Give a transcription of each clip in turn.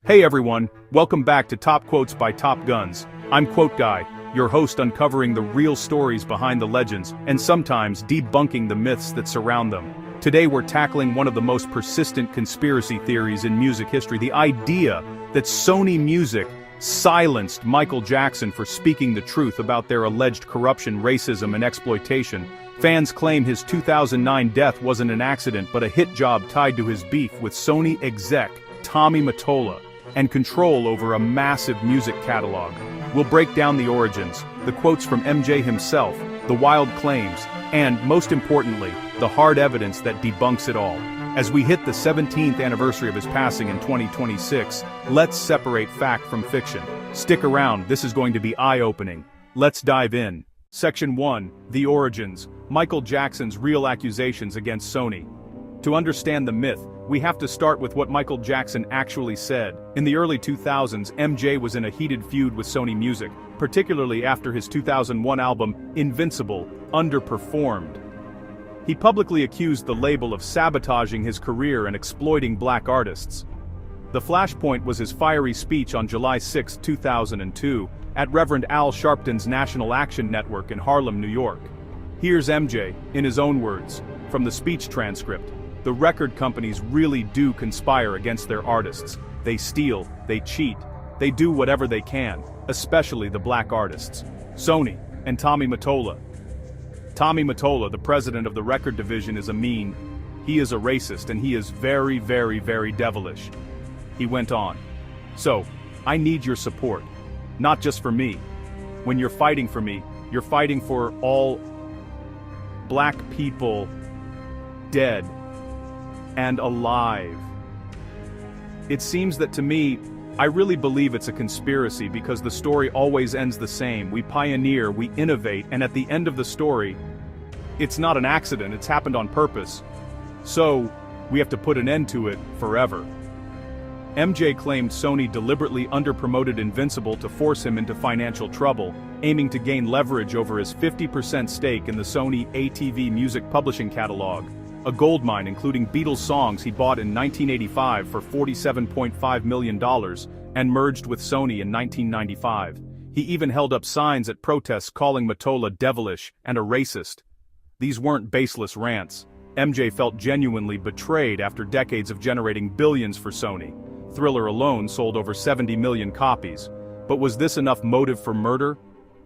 Hey everyone, welcome back to Top Quotes by Top Guns. I'm Quote Guy, your host uncovering the real stories behind the legends and sometimes debunking the myths that surround them. Today we're tackling one of the most persistent conspiracy theories in music history, the idea that Sony Music silenced Michael Jackson for speaking the truth about their alleged corruption, racism, and exploitation. Fans claim his 2009 death wasn't an accident but a hit job tied to his beef with Sony exec Tommy Mottola and control over a massive music catalog. We'll break down the origins, the quotes from MJ himself, the wild claims, and, most importantly, the hard evidence that debunks it all. As we hit the 17th anniversary of his passing in 2026, let's separate fact from fiction. Stick around, this is going to be eye-opening. Let's dive in. Section 1. The Origins. Michael Jackson's real accusations against Sony. To understand the myth, we have to start with what Michael Jackson actually said. In the early 2000s, MJ was in a heated feud with Sony Music, particularly after his 2001 album, Invincible, underperformed. He publicly accused the label of sabotaging his career and exploiting black artists. The flashpoint was his fiery speech on July 6, 2002, at Reverend Al Sharpton's National Action Network in Harlem, New York. Here's MJ, in his own words, from the speech transcript. The record companies really do conspire against their artists. They steal, they cheat, they do whatever they can, especially the black artists. Sony and Tommy Mottola. Tommy Mottola, the president of the record division, is a mean. He is a racist and he is very, very, very devilish. He went on. So, I need your support. Not just for me. When you're fighting for me, you're fighting for all black people dead and alive. It seems that to me, I really believe it's a conspiracy because the story always ends the same. We pioneer, we innovate, and at the end of the story, it's not an accident, it's happened on purpose. So, we have to put an end to it forever. MJ claimed Sony deliberately underpromoted Invincible to force him into financial trouble, aiming to gain leverage over his 50% stake in the Sony ATV music publishing catalog. A goldmine including Beatles songs he bought in 1985 for $47.5 million and merged with Sony in 1995. He even held up signs at protests calling Mottola devilish and a racist. These weren't baseless rants. MJ felt genuinely betrayed after decades of generating billions for Sony. Thriller alone sold over 70 million copies. But was this enough motive for murder?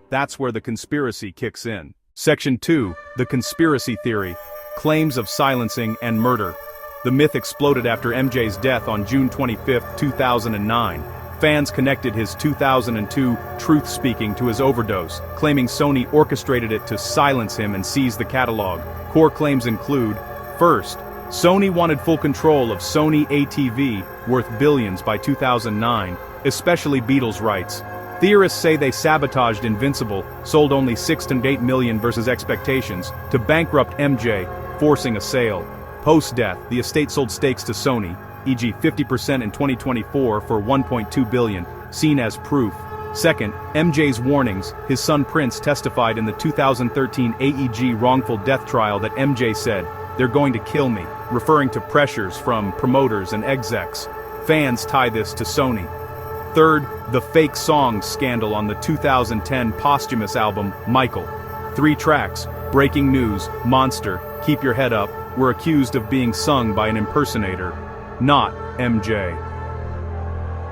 That's where the conspiracy kicks in. Section 2. The Conspiracy Theory. Claims of silencing and murder. The myth exploded after MJ's death on June 25, 2009. Fans connected his 2002 truth speaking to his overdose, claiming Sony orchestrated it to silence him and seize the catalog. Core claims include, first, Sony wanted full control of Sony ATV, worth billions by 2009, especially Beatles rights. Theorists say they sabotaged Invincible, sold only 6 to 8 million versus expectations, to bankrupt MJ, forcing a sale. Post-death, the estate sold stakes to Sony, e.g. 50% in 2024 for $1.2 billion, seen as proof. Second, MJ's warnings. His son Prince testified in the 2013 AEG wrongful death trial that MJ said, "They're going to kill me," referring to pressures from promoters and execs. Fans tie this to Sony. Third, the fake songs scandal on the 2010 posthumous album, Michael. 3 tracks, Breaking News, Monster, Keep Your Head Up, were accused of being sung by an impersonator, not MJ.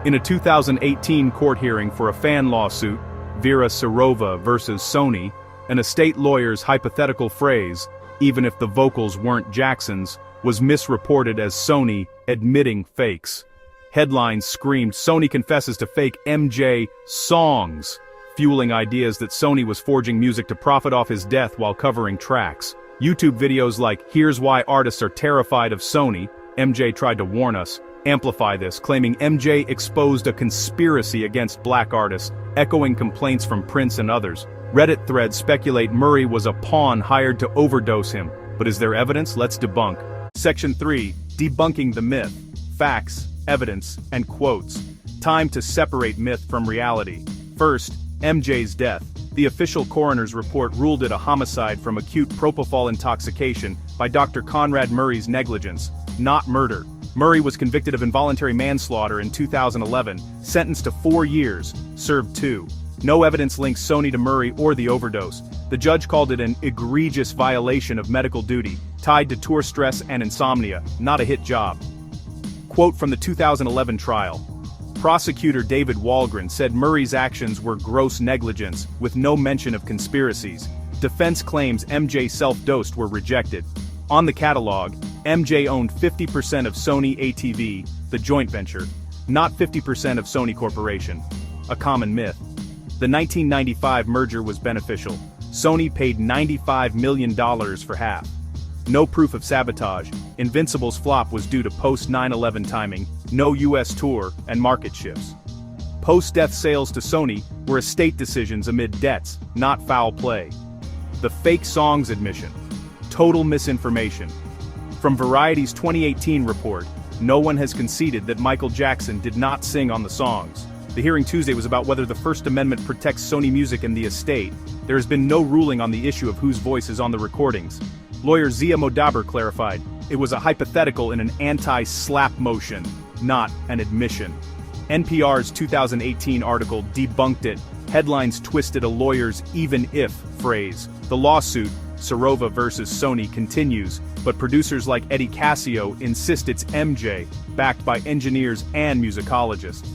In a 2018 court hearing for a fan lawsuit, Vera Serova versus Sony, an estate lawyer's hypothetical phrase, "even if the vocals weren't Jackson's," was misreported as Sony admitting fakes. Headlines screamed, "Sony confesses to fake MJ songs," fueling ideas that Sony was forging music to profit off his death while covering tracks. YouTube videos like "Here's Why Artists Are Terrified of Sony," MJ tried to warn us, amplify this, claiming MJ exposed a conspiracy against black artists, echoing complaints from Prince and others. Reddit threads speculate Murray was a pawn hired to overdose him, but is there evidence? Let's debunk. Section 3. Debunking the myth. Facts, evidence, and quotes. Time to separate myth from reality. First, MJ's death. The official coroner's report ruled it a homicide from acute propofol intoxication by Dr. Conrad Murray's negligence, not murder. Murray was convicted of involuntary manslaughter in 2011, sentenced to 4 years, served 2. No evidence links Sony to Murray or the overdose. The judge called it an egregious violation of medical duty, tied to tour stress and insomnia, not a hit job. Quote from the 2011 trial. Prosecutor David Walgren said Murray's actions were gross negligence, with no mention of conspiracies. Defense claims MJ self-dosed were rejected. On the catalog, MJ owned 50% of Sony ATV, the joint venture, not 50% of Sony Corporation. A common myth. The 1995 merger was beneficial. Sony paid $95 million for half. No proof of sabotage. Invincible's flop was due to post-9/11 timing, no US tour, and market shifts. Post-death sales to Sony were estate decisions amid debts, not foul play. The fake songs admission. Total misinformation. From Variety's 2018 report, no one has conceded that Michael Jackson did not sing on the songs. The hearing Tuesday was about whether the First Amendment protects Sony Music and the estate. There has been no ruling on the issue of whose voice is on the recordings. Lawyer Zia Modaber clarified, it was a hypothetical in an anti-slap motion, not an admission. NPR's 2018 article debunked it. Headlines twisted a lawyer's even if phrase. The lawsuit, Sarova versus Sony, continues, but producers like Eddie Cascio insist it's MJ, backed by engineers and musicologists.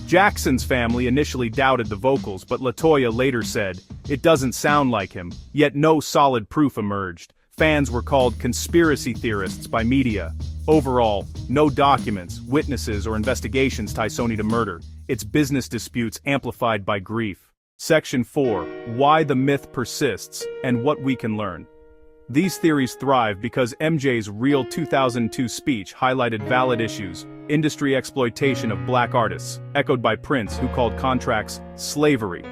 Jackson's family initially doubted the vocals, but LaToya later said, it doesn't sound like him, yet no solid proof emerged. Fans were called conspiracy theorists by media. Overall, no documents, witnesses, or investigations tie Sony to murder. It's business disputes amplified by grief. Section 4. Why the myth persists, and what we can learn. These theories thrive because MJ's real 2002 speech highlighted valid issues, industry exploitation of black artists, echoed by Prince, who called contracts slavery.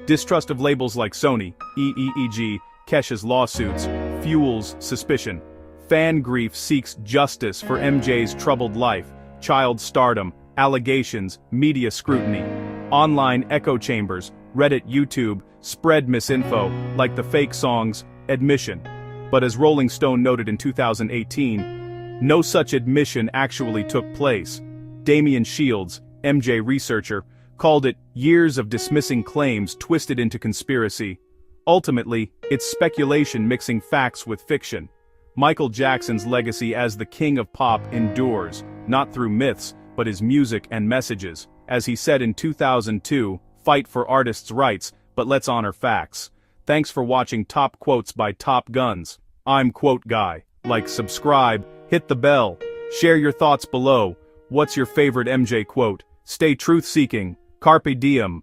Distrust of labels like Sony, e.g. Kesha's lawsuits, fuels suspicion. Fan grief seeks justice for MJ's troubled life, child stardom, allegations, media scrutiny. Online echo chambers, Reddit, YouTube, spread misinfo, like the fake songs, admission. But as Rolling Stone noted in 2018, no such admission actually took place. Damian Shields, MJ researcher, called it years of dismissing claims twisted into conspiracy. Ultimately, it's speculation mixing facts with fiction. Michael Jackson's legacy as the king of pop endures, not through myths, but his music and messages. As he said in 2002, fight for artists' rights, but let's honor facts. Thanks for watching Top Quotes by Top Guns. I'm Quote Guy. Like, subscribe, hit the bell, share your thoughts below. What's your favorite MJ quote? Stay truth-seeking, carpe diem.